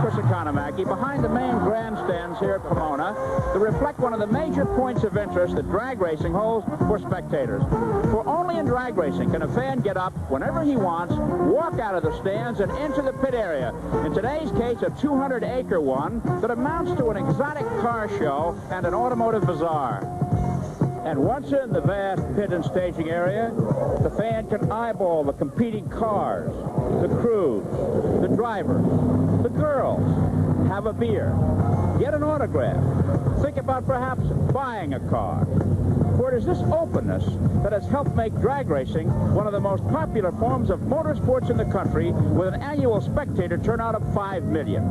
Chris Economaki, behind the main grandstands here at Pomona to reflect one of the major points of interest that drag racing holds for spectators. For only in drag racing can a fan get up whenever he wants, walk out of the stands and into the pit area. In today's case, a 200-acre one that amounts to an exotic car show and an automotive bazaar. And once in the vast pit and staging area, the fan can eyeball the competing cars, the crews, the drivers, the girls, have a beer, get an autograph, think about perhaps buying a car. For it is this openness that has helped make drag racing one of the most popular forms of motorsports in the country, with an annual spectator turnout of 5 million.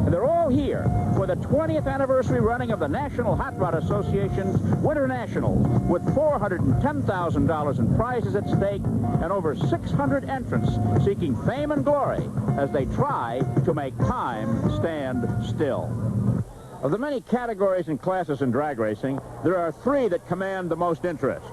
And they're all here for the 20th anniversary running of the National Hot Rod Association's Winternationals, with $410,000 in prizes at stake and over 600 entrants seeking fame and glory as they try to make time stand still. Of the many categories and classes in drag racing, there are 3 that command the most interest.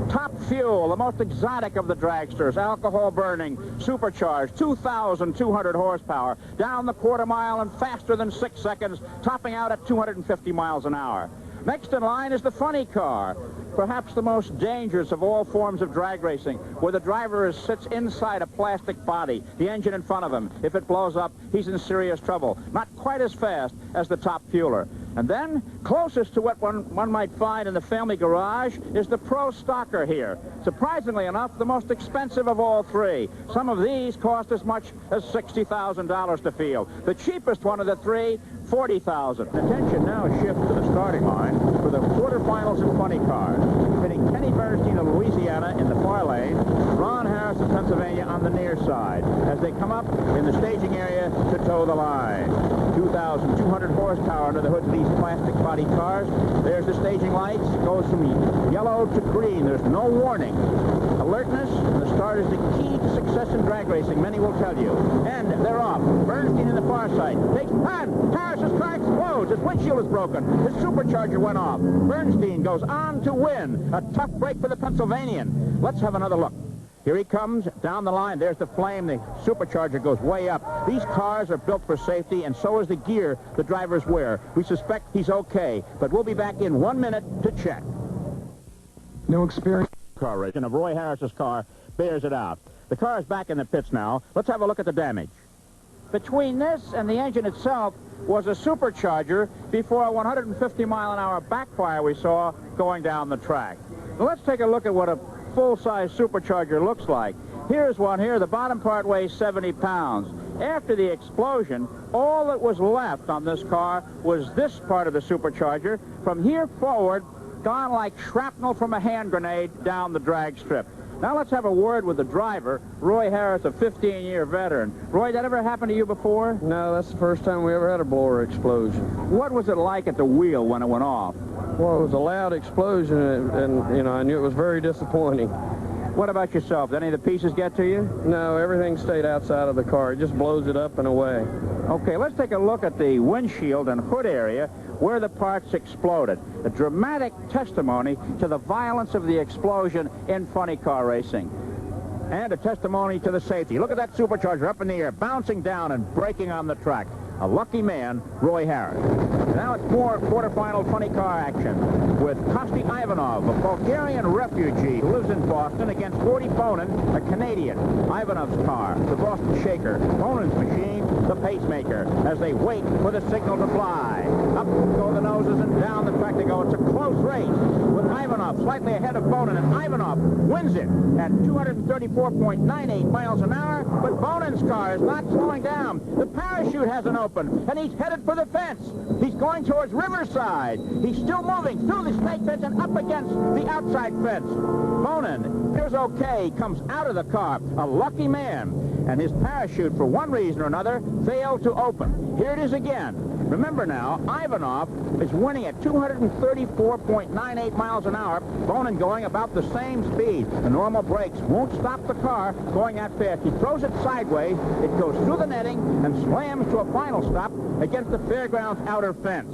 Top Fuel, the most exotic of the dragsters, alcohol burning, supercharged, 2,200 horsepower, down the quarter mile and faster than 6 seconds, topping out at 250 miles an hour. Next in line is the funny car, perhaps the most dangerous of all forms of drag racing, where the driver sits inside a plastic body, the engine in front of him. If it blows up, he's in serious trouble. Not quite as fast as the Top Fueler. And then, closest to what one might find in the family garage is the Pro Stocker here. Surprisingly enough, the most expensive of all 3. Some of these cost as much as $60,000 to field. The cheapest one of the 3, $40,000. Attention now shifts to the starting line for the quarterfinals in funny cars. Pitting Kenny Bernstein of Louisiana in the far lane, Ron Harris of Pennsylvania on the near side, as they come up in the staging area to toe the line. 2,200 horsepower under the hoods of these plastic body cars. There's the staging lights. It goes from yellow to green. There's no warning. Alertness and the start is the key to success in drag racing, many will tell you. And they're off. Bernstein in the far side takes on. Harris's car explodes. His windshield is broken. His supercharger went off. Bernstein goes on to win. A tough break for the Pennsylvanian. Let's have another look. Here he comes down the line. There's the flame. The supercharger goes way up. These cars are built for safety, and so is the gear the drivers wear. We suspect he's okay, but we'll be back in 1 minute to check. No experience. Car racing of Roy Harris's car bears it out. The car is back in the pits now. Let's have a look at the damage. Between this and the engine itself was a supercharger before a 150-mile-an-hour backfire we saw going down the track. Now let's take a look at what a full-size supercharger looks like. Here's one here. The bottom part weighs 70 pounds. After the explosion, all that was left on this car was this part of the supercharger. From here forward, gone like shrapnel from a hand grenade down the drag strip. Now let's have a word with the driver, Roy Harris, a 15-year veteran. Roy, that ever happened to you before? No, that's the first time we ever had a blower explosion. What was it like at the wheel when it went off? Well, it was a loud explosion, and you know, I knew it was very disappointing. What about yourself? Did any of the pieces get to you? No, everything stayed outside of the car. It just blows it up and away. Okay, let's take a look at the windshield and hood area where the parts exploded. A dramatic testimony to the violence of the explosion in funny car racing. And a testimony to the safety. Look at that supercharger up in the air, bouncing down and braking on the track. A lucky man, Roy Harris. Now it's more quarterfinal funny car action with Kosti Ivanov, a Bulgarian refugee who lives in Boston, against Gordy Bonin, a Canadian. Ivanov's car, the Boston Shaker. Bonin's machine, the Pacemaker, as they wait for the signal to fly. Up go the noses and down the track they go. It's a close race with Ivanov slightly ahead of Bonin, and Ivanov wins it at 234.98 miles an hour, but Bonin's car is not slowing down. The parachute hasn't opened, and he's headed for the fence. He's going towards Riverside. He's still moving through the snake fence and up against the outside fence. Bonin appears okay. He comes out of the car, a lucky man, and his parachute, for one reason or another, failed to open. Here it is again. Remember now, Ivanov is winning at 234.98 miles an hour. Bonin going about the same speed. The normal brakes won't stop the car going that fast. He throws it sideways. It goes through the netting and slams to a final stop against the fairground's outer fence.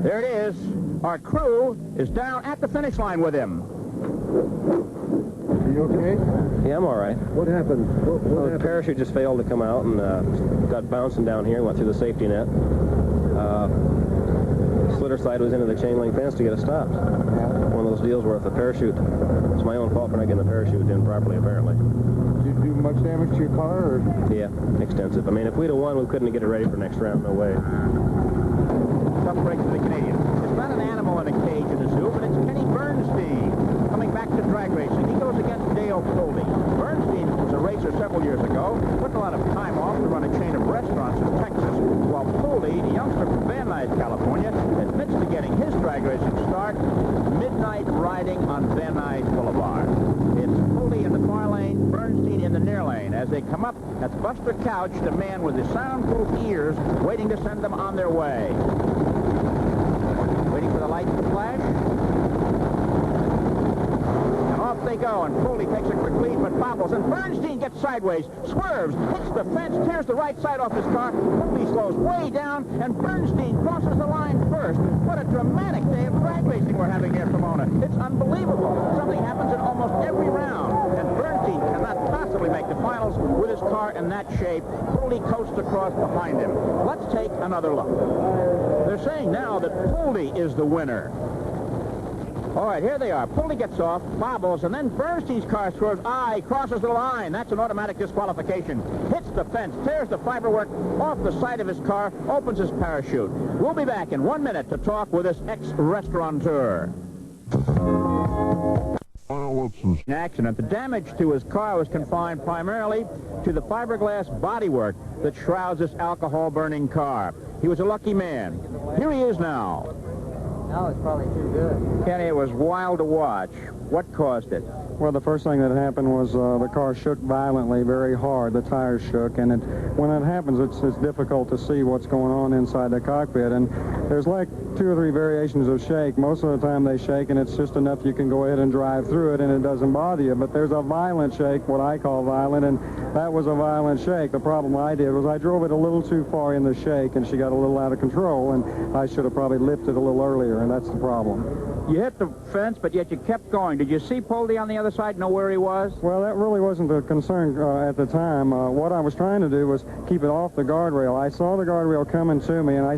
There it is. Our crew is down at the finish line with him. You okay? Yeah, I'm all right. What happened? What Well, the happened? parachute just failed to come out and got bouncing down here and went through the safety net. Slitter side was into the chain link fence to get it stopped. One of those deals where if the parachute, it's my own fault for not getting the parachute in properly, apparently. Did you do much damage to your car? Or? Yeah, extensive. I mean, if we'd have won, we couldn't get it ready for next round. No way. Tough break for the Canadian. It's not an animal in a cage in the zoo, but it's Kenny Bernstein coming back to drag racing. He goes against Dale Foley. Bernstein was a racer several years ago, took a lot of time off to run a chain of restaurants in Texas, while Foley, a youngster from Van Nuys, California, admits to getting his drag racing start midnight riding on Van Nuys Boulevard. It's Foley in the far lane, Bernstein in the near lane. As they come up, that's Buster Couch, the man with the soundproof ears, waiting to send them on their way. Waiting for the lights to flash. And off they go, and Foley takes a quick lead, but bobbles, and Bernstein gets sideways, swerves, hits the fence, tears the right side off his car. Foley slows way down, and Bernstein crosses the line first. What a dramatic day of drag racing we're having here at Pomona. It's unbelievable. Something happens in almost every round, and Bernstein cannot possibly make the finals with his car in that shape. Foley coasts across behind him. Let's take another look. They're saying now that Foley is the winner. All right, here they are. Foley gets off, bobbles, and then Bernstein's car swerves. He crosses the line. That's an automatic disqualification. Hits the fence, tears the fiberwork off the side of his car, opens his parachute. We'll be back in 1 minute to talk with this ex-restaurateur. An accident. The damage to his car was confined primarily to the fiberglass bodywork that shrouds this alcohol-burning car. He was a lucky man. Here he is now. Now it's probably too good. Kenny, it was wild to watch. What caused it? Well, the first thing that happened was the car shook violently, very hard. The tires shook, and when that happens, it's difficult to see what's going on inside the cockpit. And there's like 2 or 3 variations of shake. Most of the time they shake, and it's just enough you can go ahead and drive through it, and it doesn't bother you. But there's a violent shake, what I call violent, and that was a violent shake. The problem I did was I drove it a little too far in the shake, and she got a little out of control, and I should have probably lifted a little earlier, and that's the problem. You hit the fence, but yet you kept going. Did you see Foley on the other side, know where he was? Well, that really wasn't the concern at the time. What I was trying to do was keep it off the guardrail. I saw the guardrail coming to me, and I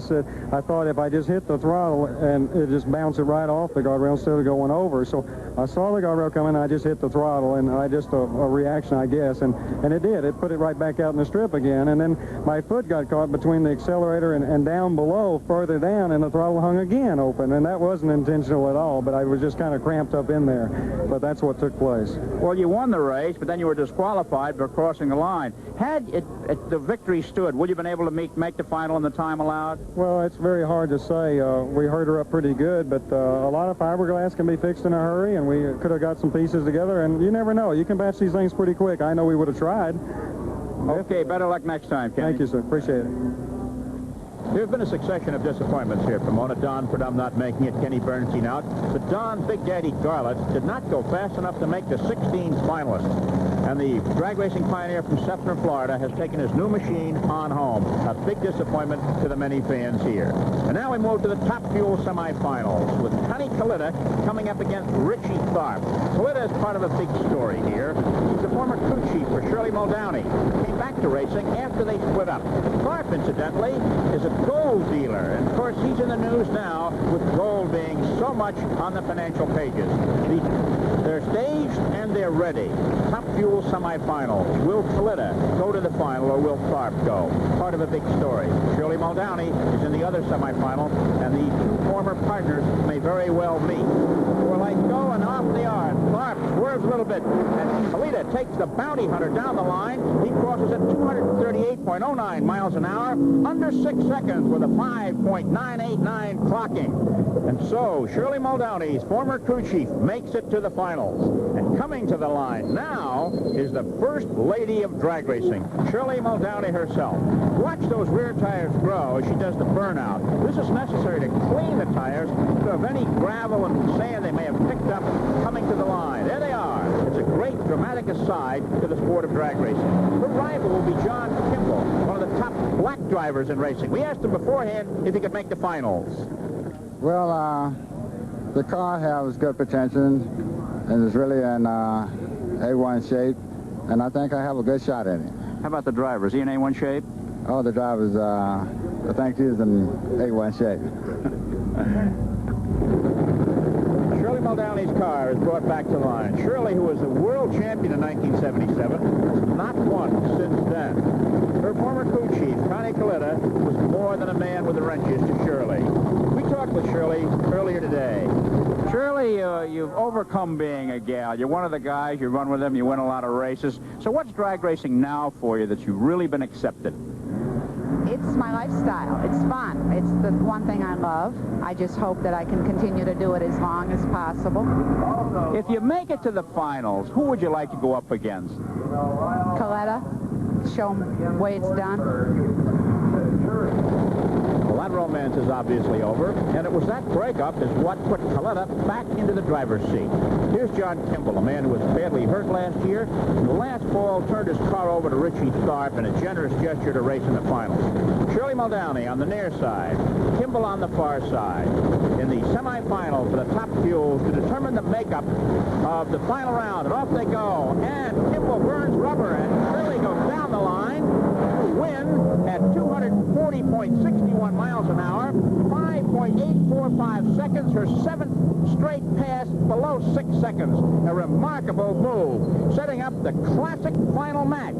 thought if I just hit the throttle and it just bounced it right off the guardrail instead of going over. So I saw the guardrail coming, and I just hit the throttle, and I just a reaction, I guess, and it did. It put it right back out in the strip again, and then my foot got caught between the accelerator and down below, further down, and the throttle hung again open, and that wasn't intentional at all, but I was just kind of cramped up in there. But that's what took place. Well, you won the race, but then you were disqualified for crossing the line. Had the victory stood, would you have been able to make the final in the time allowed? Well, it's very hard to say. We hurt her up pretty good, but a lot of fiberglass can be fixed in a hurry, and we could have got some pieces together, and you never know. You can patch these things pretty quick. I know we would have tried. Okay, better luck next time, Kenny. Thank you, sir. Appreciate it. There's been a succession of disappointments here at Pomona. Don Purdom not making it, Kenny Bernstein out. But Don Big Daddy Garlett did not go fast enough to make the 16 finalists. And the drag racing pioneer from Sefner, Florida, has taken his new machine on home. A big disappointment to the many fans here. And now we move to the Top Fuel semifinals with Connie Kalita coming up against Richie Tharp. Kalita is part of a big story here. He's the former crew chief for Shirley Muldowney. Came back to racing after they split up. Tharp, incidentally, is a gold dealer. And, of course, he's in the news now with gold being so much on the financial pages. They're staged and they're ready. Top Fuel semifinals. Will Kalita go to the final or will Tharp go? Part of a big story. Shirley Muldowney is in the other semifinal, and the 2 former partners may very well meet. 4 lights go, and off they are. Tharp swerves a little bit, and Kalita takes the bounty hunter down the line. He crosses at 238.09 miles an hour, under 6 seconds with a 5.989 clocking. And so, Shirley Muldowney's former crew chief makes it to the finals. And coming to the line now is the first lady of drag racing, Shirley Muldowney herself. Watch those rear tires grow as she does the burnout. This is necessary to clean the tires of any gravel and sand they may have picked up coming to the line. There they are. It's a great dramatic aside to the sport of drag racing. Her rival will be John Kimball, one of the top black drivers in racing. We asked him beforehand if he could make the finals. Well, the car has good potential, and it's really an A1 shape, and I think I have a good shot at it. How about the driver? Is he in A1 shape? Oh, the driver's, I think he's in A1 shape. Shirley Muldowney's car is brought back to line. Shirley, who was the world champion in 1977, has not won since then. Her former crew chief, Connie Coletta, was more than a man with the wrenches to Shirley. We talked with Shirley earlier today. Shirley, you've overcome being a gal. You're one of the guys. You run with them. You win a lot of races. So what's drag racing now for you that you've really been accepted? It's my lifestyle. It's fun. It's the one thing I love. I just hope that I can continue to do it as long as possible. If you make it to the finals, who would you like to go up against? Coletta, show 'em the way it's done. Well, that romance is obviously over, and it was that breakup is what put Coletta back into the driver's seat. Here's John Kimball, a man who was badly hurt last year, and the last fall turned his car over to Richie Tharp in a generous gesture to race in the finals. Shirley Muldowney on the near side, Kimball on the far side. In the semifinals for the top fuels to determine the makeup of the final round, and off they go. And Kimball burns rubber, and Shirley goes down the line to win at 240.61 miles an hour, 5.845 seconds, her 7th straight pass below 6 seconds. A remarkable move, setting up the classic final match.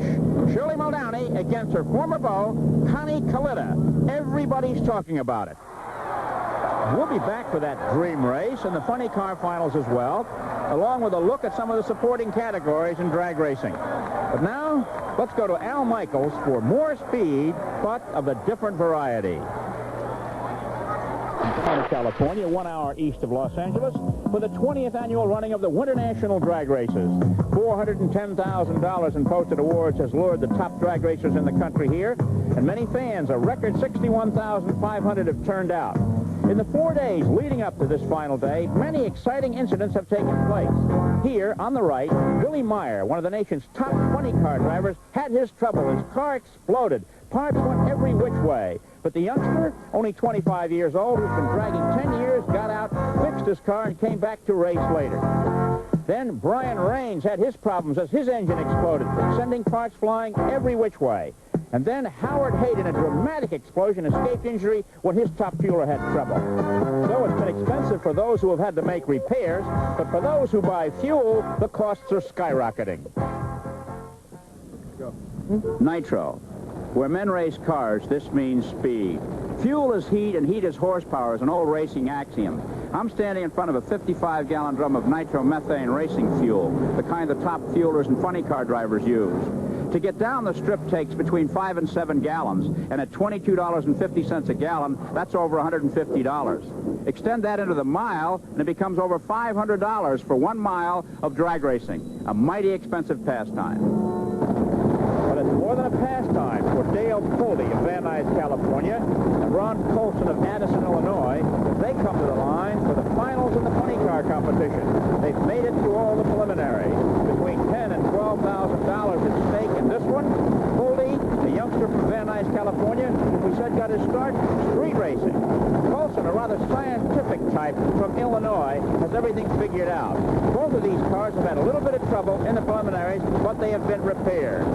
Shirley Muldowney against her former beau, Connie Coletta. Everybody's talking about it. We'll be back for that dream race and the funny car finals as well, along with a look at some of the supporting categories in drag racing. But now, let's go to Al Michaels for more speed, but of a different variety. In California, 1 hour east of Los Angeles, for the 20th annual running of the Winternational drag races. $410,000 in posted awards has lured the top drag racers in the country here, and many fans, a record 61,500, have turned out. In the 4 days leading up to this final day, many exciting incidents have taken place. Here, on the right, Billy Meyer, one of the nation's top 20 car drivers, had his trouble. His car exploded. Parts went every which way. But the youngster, only 25 years old, who's been dragging 10 years, got out, fixed his car, and came back to race later. Then Brian Raines had his problems as his engine exploded, sending parts flying every which way. And then Howard Hayden, a dramatic explosion, escaped injury when his top fueler had trouble. So it's been expensive for those who have had to make repairs, but for those who buy fuel, the costs are skyrocketing. Nitro. Where men race cars, this means speed. Fuel is heat, and heat is horsepower, is an old racing axiom. I'm standing in front of a 55-gallon drum of nitromethane racing fuel, the kind the top fuelers and funny car drivers use. To get down the strip takes between 5 and 7 gallons, and at $22.50 a gallon, that's over $150. Extend that into the mile, and it becomes over $500 for 1 mile of drag racing, a mighty expensive pastime. But it's more than a pastime for Dale Pulte of Van Nuys, California, and Ron Colson of Addison, Illinois, as they come to the line for the finals in the funny car competition. They've made it through all the preliminaries. Between $10,000 and $12,000 at stake in this one. Pulte, a youngster from Van Nuys, California, who we said got his start street racing. Colson, a rather scientific type from Illinois, has everything figured out. Both of these cars have had a little bit of trouble in the preliminaries, but they have been repaired.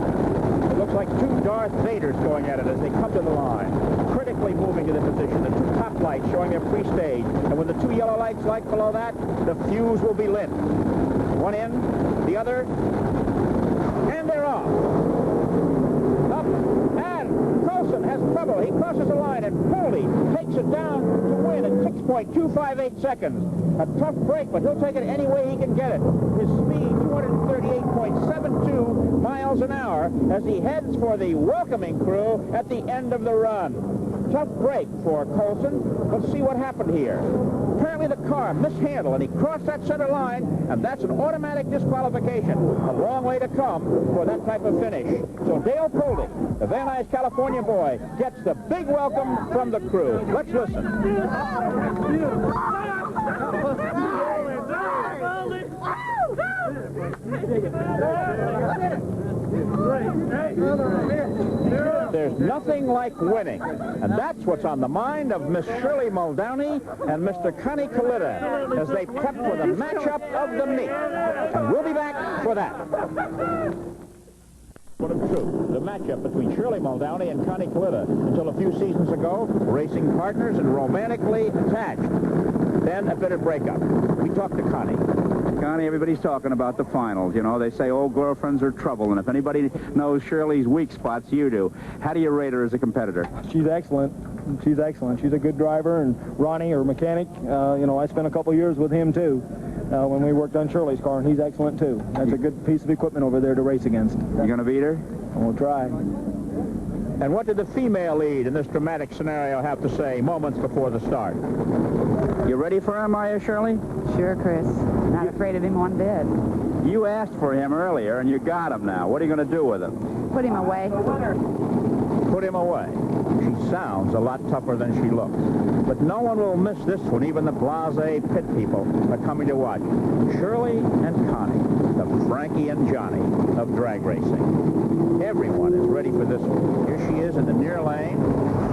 It looks like two Darth Vaders going at it as they come to the line. Critically moving to the position, the two top lights showing their pre-stage. And with the two yellow lights like below that, the fuse will be lit. One in, the other, and they're off. Up, and Colson has trouble. He crosses the line, and Pulte takes it down to win at 6.258 seconds. A tough break, but he'll take it any way he can get it. His speed, 238.72 miles an hour, as he heads for the welcoming crew at the end of the run. Tough break for Colson. Let's see what happened here. Apparently the car mishandled, and he crossed that center line, and that's an automatic disqualification. A long way to come for that type of finish. So Dale Pulte, the Van Nuys, California boy, gets the big welcome from the crew. Let's listen. There's there's nothing like winning. And that's what's on the mind of Miss Shirley Muldowney and Mr. Connie Kalita as they prep for the matchup of the meet. And we'll be back for that. What of truth, the matchup between Shirley Muldowney and Connie Kalita. Until a few seasons ago, racing partners and romantically attached. Then a bitter breakup. We talked to Connie. Connie, everybody's talking about the finals. You know, they say old girlfriends are trouble, and if anybody knows Shirley's weak spots, you do. How do you rate her as a competitor? She's excellent. She's excellent. She's a good driver, and Ronnie, her mechanic, you know, I spent a couple years with him, too, when we worked on Shirley's car, and he's excellent, too. That's a good piece of equipment over there to race against. You going to beat her? We'll try. And what did the female lead in this dramatic scenario have to say moments before the start? You ready for him, are you, Shirley? Sure, Chris. Not afraid of him one bit. You asked for him earlier, and you got him now. What are you going to do with him? Put him away. Put him away. She sounds a lot tougher than she looks. But no one will miss this one. Even the blasé pit people are coming to watch. Shirley and Connie, the Frankie and Johnny of drag racing. Everyone is ready for this one. Here she is in the near lane.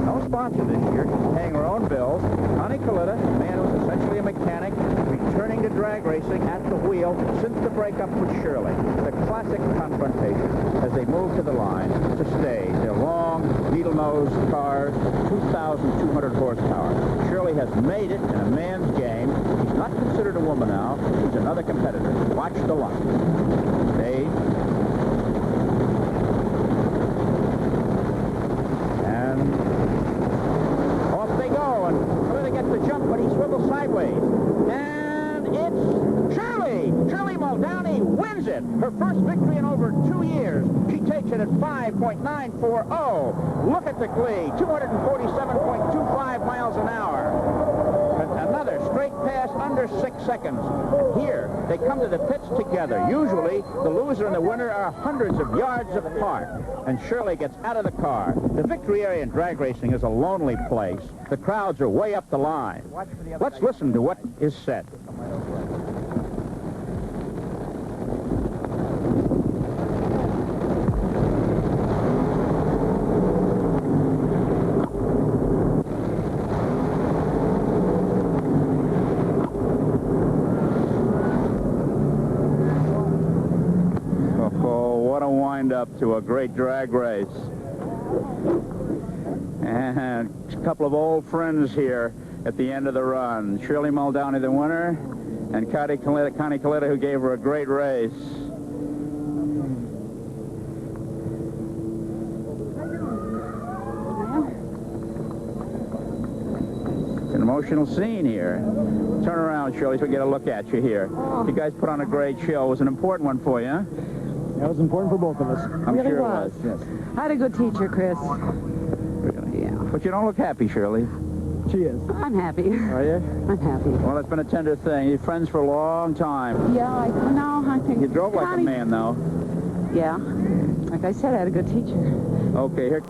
No sponsor this year. She's paying her own bills. Connie Kalita, a man who's essentially a mechanic, returning to drag racing at the wheel since the breakup with Shirley. The classic confrontation as they move to the line to stage their long, needle-nosed cars, 2,200 horsepower. Shirley has made it in a man's game. She's not considered a woman now. She's another competitor. Watch the line. Stage. And off they go. And Kalita gets the jump, but he swivels sideways. And it's Shirley! Shirley Muldowney wins it. Her first victory in over 2 years. She takes it at 5.940. Look at the glee. 247.25 miles an hour. And another straight pass under 6 seconds. Here, they come to the pits together. Usually, the loser and the winner are hundreds of yards apart. And Shirley gets out of the car. The victory area in drag racing is a lonely place. The crowds are way up the line. Let's listen to what is said. Up to a great drag race. And a couple of old friends here at the end of the run. Shirley Muldowney, the winner, and Connie Kalita, who gave her a great race. It's an emotional scene here. Turn around, Shirley, so we get a look at you here. You guys put on a great show. It was an important one for you, huh? That was important for both of us. I'm sure it was. Yes. I had a good teacher, Chris. Really? Yeah. But you don't look happy, Shirley. She is. I'm happy. Are you? I'm happy. Well, it's been a tender thing. You're friends for a long time. Yeah, I think... You drove like a man, though. Yeah. Like I said, I had a good teacher. Okay, here...